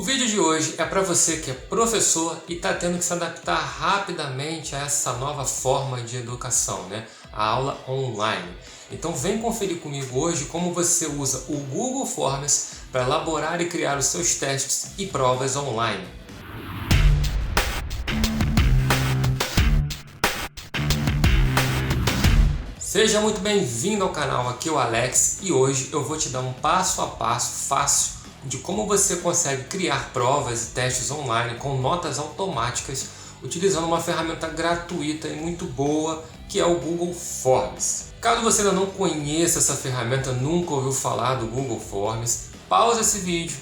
O vídeo de hoje é para você que é professor e está tendo que se adaptar rapidamente a essa nova forma de educação, né? A aula online. Então vem conferir comigo hoje como você usa o Google Forms para elaborar e criar os seus testes e provas online. Seja muito bem-vindo ao canal, aqui é o Alex e hoje eu vou te dar um passo a passo fácil de como você consegue criar provas e testes online com notas automáticas utilizando uma ferramenta gratuita e muito boa que é o Google Forms. Caso você ainda não conheça essa ferramenta, nunca ouviu falar do Google Forms, pausa esse vídeo,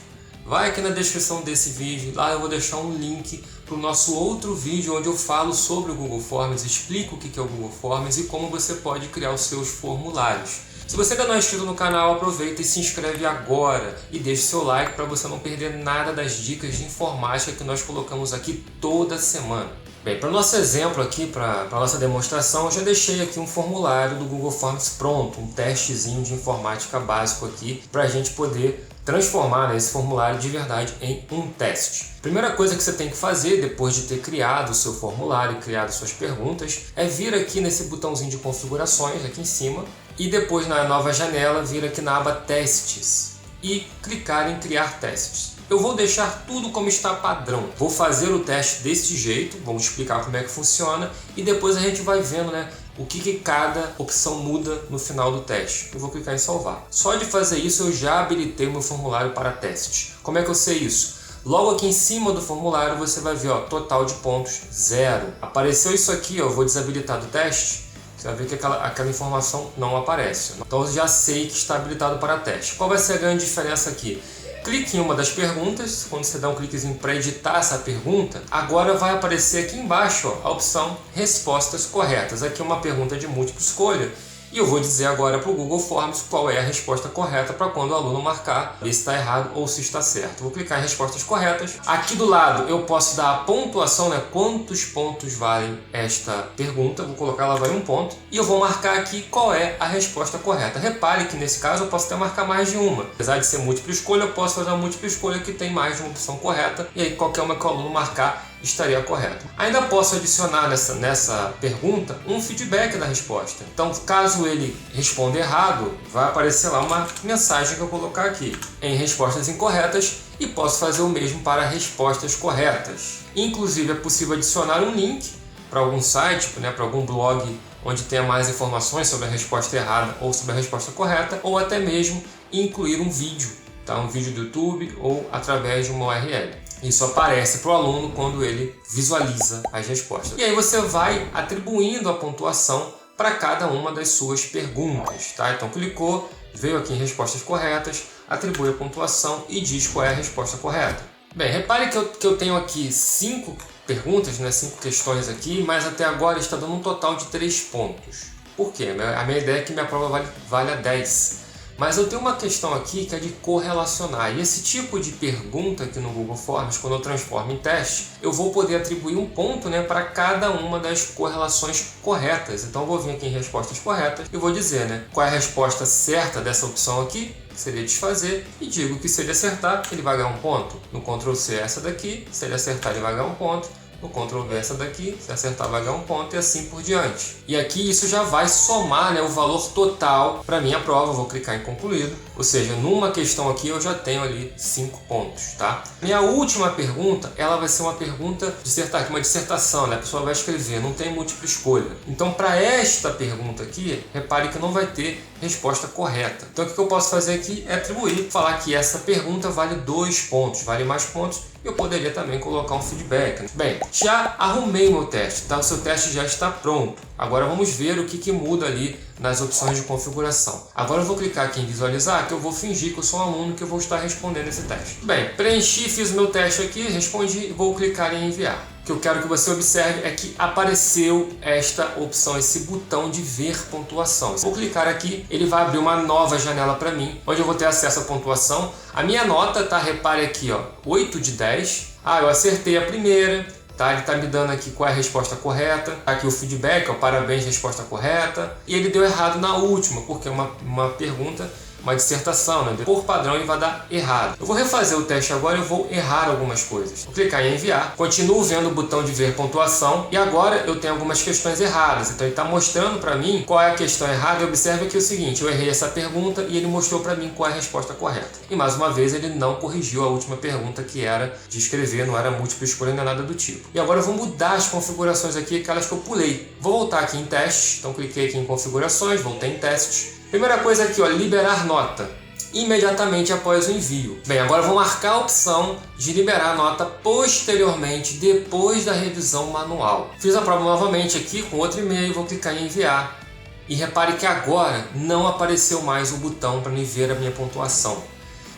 vai aqui na descrição desse vídeo, lá eu vou deixar um link para o nosso outro vídeo onde eu falo sobre o Google Forms, explico o que é o Google Forms e como você pode criar os seus formulários. Se você ainda não é inscrito no canal, aproveita e se inscreve agora e deixe seu like para você não perder nada das dicas de informática que nós colocamos aqui toda semana. Bem, para o nosso exemplo aqui, para a nossa demonstração, eu já deixei aqui um formulário do Google Forms pronto, um testezinho de informática básico aqui para a gente poder transformar esse formulário de verdade em um teste. Primeira coisa que você tem que fazer depois de ter criado o seu formulário e criado suas perguntas é vir aqui nesse botãozinho de configurações aqui em cima e depois na nova janela vir aqui na aba testes e clicar em criar testes. Eu vou deixar tudo como está padrão. Vou fazer o teste desse jeito, vamos explicar como é que funciona e depois a gente vai vendo, né, o que cada opção muda no final do teste. Eu vou clicar em salvar. Só de fazer isso eu já habilitei o meu formulário para teste. Como é que eu sei isso? Logo aqui em cima do formulário você vai ver, ó, total de pontos 0. Apareceu isso aqui, ó, eu vou desabilitar do teste. Você vai ver que aquela informação não aparece. Então eu já sei que está habilitado para teste. Qual vai ser a grande diferença aqui? Clique em uma das perguntas, quando você dá um cliquezinho para editar essa pergunta, agora vai aparecer aqui embaixo, ó, a opção respostas corretas. Aqui é uma pergunta de múltipla escolha e eu vou dizer agora para o Google Forms qual é a resposta correta para quando o aluno marcar, ver se está errado ou se está certo. Vou clicar em respostas corretas. Aqui do lado eu posso dar a pontuação, né? Quantos pontos valem esta pergunta. Vou colocar ela vale 1 ponto e eu vou marcar aqui qual é a resposta correta. Repare que nesse caso eu posso até marcar mais de uma. Apesar de ser múltipla escolha, eu posso fazer uma múltipla escolha que tem mais de uma opção correta e aí qualquer uma que o aluno marcar estaria correto. Ainda posso adicionar nessa pergunta um feedback da resposta. Então, caso ele responda errado, vai aparecer lá uma mensagem que eu vou colocar aqui em respostas incorretas e posso fazer o mesmo para respostas corretas. Inclusive, é possível adicionar um link para algum site, né, para algum blog onde tenha mais informações sobre a resposta errada ou sobre a resposta correta, ou até mesmo incluir um vídeo, tá? Um vídeo do YouTube ou através de uma URL. Isso aparece para o aluno quando ele visualiza as respostas. E aí você vai atribuindo a pontuação para cada uma das suas perguntas, tá? Então clicou, veio aqui em respostas corretas, atribui a pontuação e diz qual é a resposta correta. Bem, repare que eu tenho aqui 5 perguntas, né? 5 questões aqui, mas até agora está dando um total de 3 pontos. Por quê? A minha ideia é que minha prova vale a 10. Mas eu tenho uma questão aqui que é de correlacionar. E esse tipo de pergunta aqui no Google Forms, quando eu transformo em teste, eu vou poder atribuir um ponto, né, para cada uma das correlações corretas. Então eu vou vir aqui em respostas corretas e vou dizer, né, qual é a resposta certa dessa opção aqui, que seria desfazer, e digo que se ele acertar, ele vai ganhar um ponto. No Ctrl C essa daqui, se ele acertar ele vai ganhar um ponto. No Ctrl V essa daqui, se acertar vai ganhar um ponto e assim por diante. E aqui isso já vai somar, né, o valor total para minha prova. Eu vou clicar em concluído, ou seja, numa questão aqui eu já tenho ali 5 pontos, tá? Minha última pergunta, ela vai ser uma pergunta uma dissertação, né? A pessoa vai escrever, não tem múltipla escolha. Então para esta pergunta aqui, repare que não vai ter resposta correta. Então o que eu posso fazer aqui é atribuir, falar que essa pergunta vale 2 pontos, vale mais pontos. Eu poderia também colocar um feedback. Bem, já arrumei o meu teste, tá? O seu teste já está pronto. Agora vamos ver o que muda ali nas opções de configuração. Agora eu vou clicar aqui em visualizar, que eu vou fingir que eu sou um aluno que eu vou estar respondendo esse teste. Bem, preenchi, fiz o meu teste aqui, respondi e vou clicar em enviar. O que eu quero que você observe é que apareceu esta opção, esse botão de ver pontuação. Vou clicar aqui, ele vai abrir uma nova janela para mim, onde eu vou ter acesso à pontuação. A minha nota, tá? Repare aqui, ó, 8 de 10. Ah, eu acertei a primeira. Tá? Ele está me dando aqui qual é a resposta correta. Aqui o feedback, ó, parabéns, resposta correta. E ele deu errado na última, porque é uma pergunta uma dissertação, né? Por padrão ele vai dar errado. Eu vou refazer o teste agora e eu vou errar algumas coisas. Vou clicar em enviar, continuo vendo o botão de ver pontuação e agora eu tenho algumas questões erradas. Então ele está mostrando para mim qual é a questão errada. E observe aqui o seguinte, eu errei essa pergunta e ele mostrou para mim qual é a resposta correta. E mais uma vez ele não corrigiu a última pergunta, que era de escrever, não era múltipla escolha nem nada do tipo. E agora eu vou mudar as configurações aqui, aquelas que eu pulei. Vou voltar aqui em testes, então cliquei aqui em configurações, voltei em testes. Primeira coisa aqui, ó, liberar nota imediatamente após o envio. Bem, agora eu vou marcar a opção de liberar a nota posteriormente, depois da revisão manual. Fiz a prova novamente aqui com outro e-mail, vou clicar em enviar. E repare que agora não apareceu mais o botão para me ver a minha pontuação.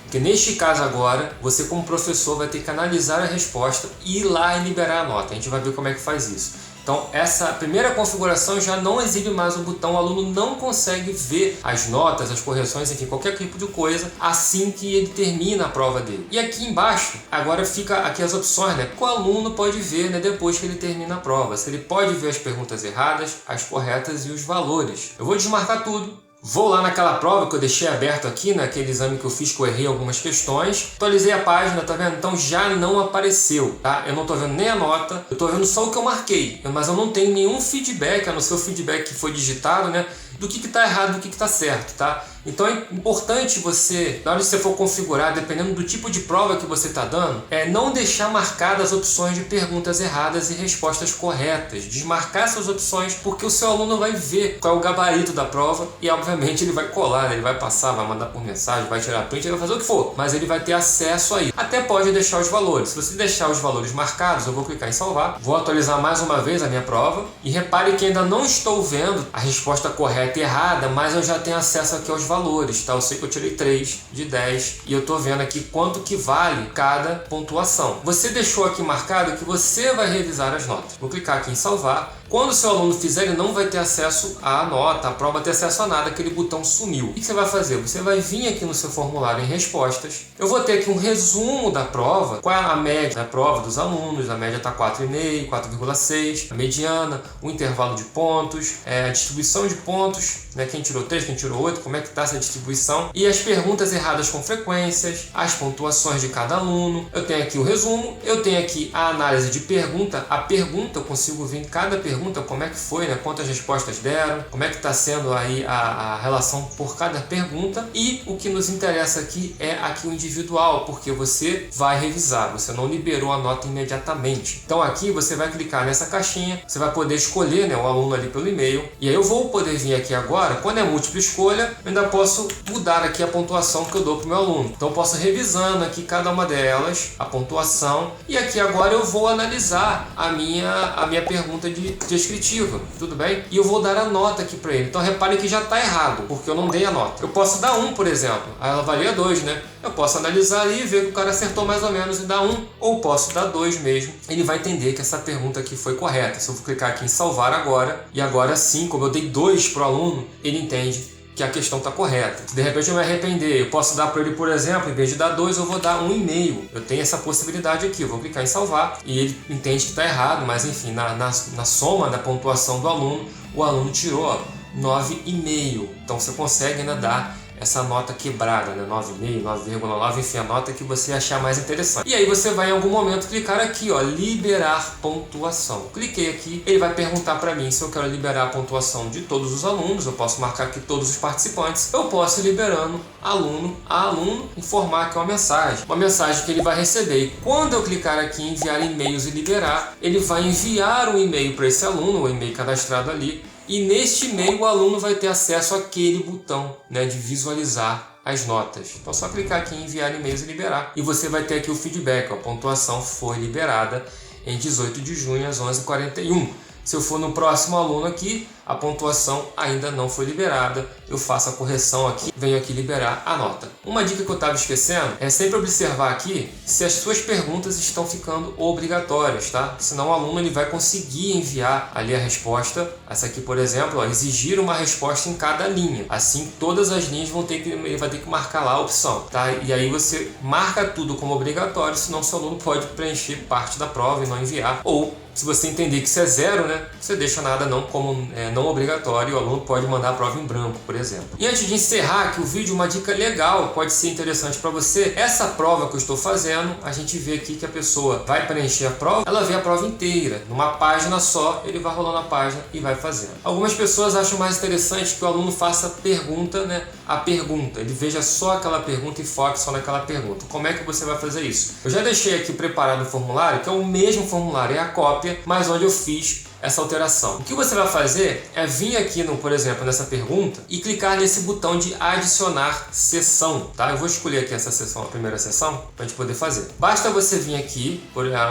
Porque neste caso agora, você como professor vai ter que analisar a resposta e ir lá e liberar a nota. A gente vai ver como é que faz isso. Então essa primeira configuração já não exibe mais o botão, o aluno não consegue ver as notas, as correções, enfim, qualquer tipo de coisa assim que ele termina a prova dele. E aqui embaixo, agora fica aqui as opções, né? Que o aluno pode ver, né, depois que ele termina a prova. Se ele pode ver as perguntas erradas, as corretas e os valores. Eu vou desmarcar tudo. Vou lá naquela prova que eu deixei aberto aqui, naquele exame que eu fiz, que eu errei algumas questões. Atualizei a página, tá vendo? Então já não apareceu, tá? Eu não tô vendo nem a nota, eu tô vendo só o que eu marquei. Mas eu não tenho nenhum feedback, a não ser o feedback que foi digitado, né? Do que tá errado, do que tá certo, tá? Então é importante você, na hora que você for configurar, dependendo do tipo de prova que você está dando, não deixar marcadas as opções de perguntas erradas e respostas corretas. Desmarcar essas opções, porque o seu aluno vai ver qual é o gabarito da prova e, obviamente, ele vai colar, né? Ele vai passar, vai mandar por mensagem, vai tirar print, ele vai fazer o que for, mas ele vai ter acesso aí. Até pode deixar os valores. Se você deixar os valores marcados, eu vou clicar em salvar, vou atualizar mais uma vez a minha prova e repare que ainda não estou vendo a resposta correta e errada, mas eu já tenho acesso aqui aos valores, tá? Eu sei que eu tirei 3 de 10 e eu tô vendo aqui quanto que vale cada pontuação. Você deixou aqui marcado que você vai revisar as notas. Vou clicar aqui em salvar. Quando o seu aluno fizer, ele não vai ter acesso à nota, a prova vai ter acesso a nada, aquele botão sumiu. O que você vai fazer? Você vai vir aqui no seu formulário em respostas. Eu vou ter aqui um resumo da prova, qual é a média da prova dos alunos, a média está 4,5, 4,6, a mediana, o intervalo de pontos, a distribuição de pontos, né? Quem tirou 3, quem tirou 8, como é que está essa distribuição, e as perguntas erradas com frequências, as pontuações de cada aluno. Eu tenho aqui o resumo, eu tenho aqui a análise de pergunta, a pergunta eu consigo ver em cada pergunta como é que foi, né? Quantas respostas deram, como é que está sendo aí a relação por cada pergunta, e o que nos interessa aqui é aqui o individual, porque você vai revisar, você não liberou a nota imediatamente. Então aqui você vai clicar nessa caixinha, você vai poder escolher, né, o aluno ali pelo e-mail, e aí eu vou poder vir aqui agora, quando é múltipla escolha, eu ainda posso mudar aqui a pontuação que eu dou para o meu aluno. Então eu posso ir revisando aqui cada uma delas, a pontuação, e aqui agora eu vou analisar a minha pergunta descritiva, tudo bem? E eu vou dar a nota aqui para ele. Então repare que já está errado, porque eu não dei a nota. Eu posso dar 1, por exemplo, aí ela valia 2, né? Eu posso analisar ali e ver que o cara acertou mais ou menos e dar 1, ou posso dar 2 mesmo. Ele vai entender que essa pergunta aqui foi correta. Se eu vou clicar aqui em salvar agora, e agora sim, como eu dei 2 para o aluno, ele entende que a questão está correta. Se de repente eu me arrepender, eu posso dar para ele, por exemplo, em vez de dar 2, eu vou dar 1,5. Eu tenho essa possibilidade aqui. Eu vou clicar em salvar e ele entende que está errado, mas enfim, na soma da pontuação do aluno, o aluno tirou 9,5. Então você consegue ainda dar essa nota quebrada, né? 9,5, 9,9, enfim, a nota que você achar mais interessante. E aí você vai em algum momento clicar aqui, ó, liberar pontuação. Cliquei aqui, ele vai perguntar para mim se eu quero liberar a pontuação de todos os alunos. Eu posso marcar aqui todos os participantes. Eu posso ir liberando aluno a aluno, informar que é uma mensagem que ele vai receber. E quando eu clicar aqui em enviar e-mails e liberar, ele vai enviar um e-mail para esse aluno, o e-mail cadastrado ali. E neste e-mail o aluno vai ter acesso àquele botão, né, de visualizar as notas. Então é só clicar aqui em enviar e-mails e liberar. E você vai ter aqui o feedback, a pontuação foi liberada em 18 de junho às 11h41. Se eu for no próximo aluno aqui, a pontuação ainda não foi liberada. Eu faço a correção aqui, venho aqui liberar a nota. Uma dica que eu estava esquecendo é sempre observar aqui se as suas perguntas estão ficando obrigatórias, tá? Senão o aluno ele vai conseguir enviar ali a resposta. Essa aqui, por exemplo, ó, exigir uma resposta em cada linha. Assim, todas as linhas ele vai ter que marcar lá a opção, tá? E aí você marca tudo como obrigatório, senão o seu aluno pode preencher parte da prova e não enviar. Ou, se você entender que isso é 0, né, você deixa nada não como não não obrigatório, o aluno pode mandar a prova em branco, por exemplo. E antes de encerrar aqui o vídeo, uma dica legal, pode ser interessante para você. Essa prova que eu estou fazendo, a gente vê aqui que a pessoa vai preencher a prova, ela vê a prova inteira, numa página só, ele vai rolando a página e vai fazendo. Algumas pessoas acham mais interessante que o aluno faça pergunta, né? A pergunta, ele veja só aquela pergunta e foque só naquela pergunta. Como é que você vai fazer isso? Eu já deixei aqui preparado o formulário, que é o mesmo formulário, é a cópia, mas onde eu fiz essa alteração. O que você vai fazer é vir aqui, por exemplo, nessa pergunta e clicar nesse botão de adicionar sessão, tá? Eu vou escolher aqui essa sessão, a primeira sessão, para a gente poder fazer. Basta você vir aqui,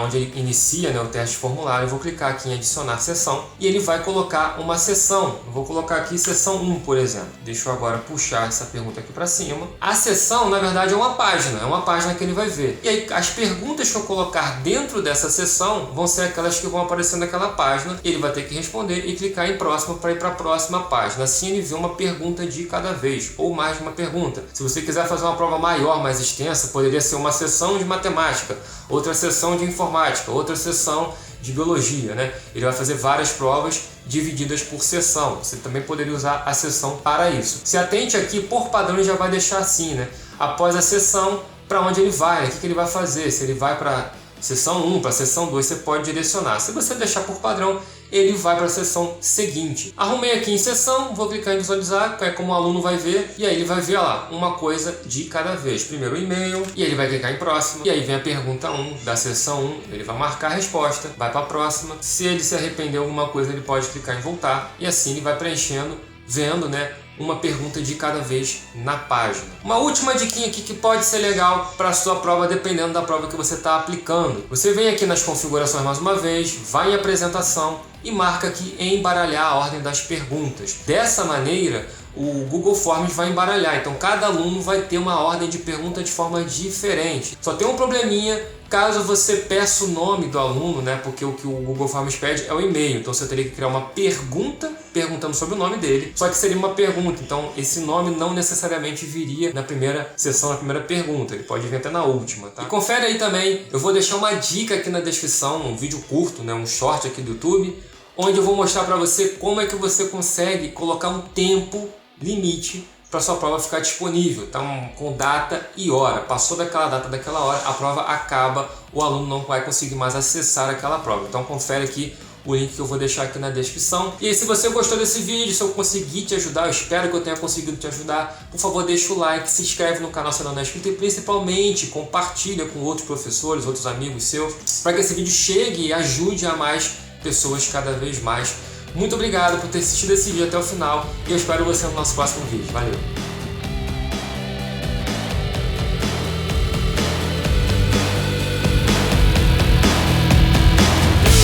onde ele inicia, né, o teste de formulário, eu vou clicar aqui em adicionar sessão e ele vai colocar uma sessão. Eu vou colocar aqui sessão 1, por exemplo. Deixa eu agora puxar essa pergunta aqui para cima. A sessão, na verdade, é uma página que ele vai ver. E aí, as perguntas que eu colocar dentro dessa sessão vão ser aquelas que vão aparecer naquela página. Ele vai ter que responder e clicar em próximo para ir para a próxima página. Assim ele vê uma pergunta de cada vez, ou mais de uma pergunta. Se você quiser fazer uma prova maior, mais extensa, poderia ser uma sessão de matemática, outra sessão de informática, outra sessão de biologia, né? Ele vai fazer várias provas divididas por sessão. Você também poderia usar a sessão para isso. Se atente aqui, por padrão ele já vai deixar assim, né? Após a sessão, para onde ele vai, o que ele vai fazer, se ele vai para sessão 1, para sessão 2, você pode direcionar. Se você deixar por padrão, ele vai para a sessão seguinte. Arrumei aqui em sessão, vou clicar em visualizar, que é como o aluno vai ver, e aí ele vai ver lá, uma coisa de cada vez. Primeiro o e-mail, e ele vai clicar em próximo, e aí vem a pergunta 1 da sessão 1, ele vai marcar a resposta, vai para a próxima. Se ele se arrepender de alguma coisa, ele pode clicar em voltar, e assim ele vai preenchendo, vendo, né, uma pergunta de cada vez na página. Uma última diquinha aqui que pode ser legal para a sua prova, dependendo da prova que você está aplicando. Você vem aqui nas configurações mais uma vez, vai em apresentação e marca aqui em embaralhar a ordem das perguntas. Dessa maneira, o Google Forms vai embaralhar, então cada aluno vai ter uma ordem de pergunta de forma diferente. Só tem um probleminha caso você peça o nome do aluno, né? Porque o que o Google Forms pede é o e-mail, então você teria que criar uma pergunta perguntando sobre o nome dele, só que seria uma pergunta, então esse nome não necessariamente viria na primeira sessão, na primeira pergunta, ele pode vir até na última, tá? E confere aí também, eu vou deixar uma dica aqui na descrição, um vídeo curto, né? Um short aqui do YouTube, onde eu vou mostrar para você como é que você consegue colocar um tempo limite para sua prova ficar disponível, então com data e hora. Passou daquela data, daquela hora, a prova acaba, o aluno não vai conseguir mais acessar aquela prova. Então confere aqui o link que eu vou deixar aqui na descrição. E aí, se você gostou desse vídeo, se eu conseguir te ajudar, eu espero que eu tenha conseguido te ajudar, por favor deixa o like, se inscreve no canal se não é inscrito e principalmente compartilha com outros professores, outros amigos seus, para que esse vídeo chegue e ajude a mais pessoas cada vez mais. Muito obrigado por ter assistido esse vídeo até o final e eu espero você no nosso próximo vídeo. Valeu!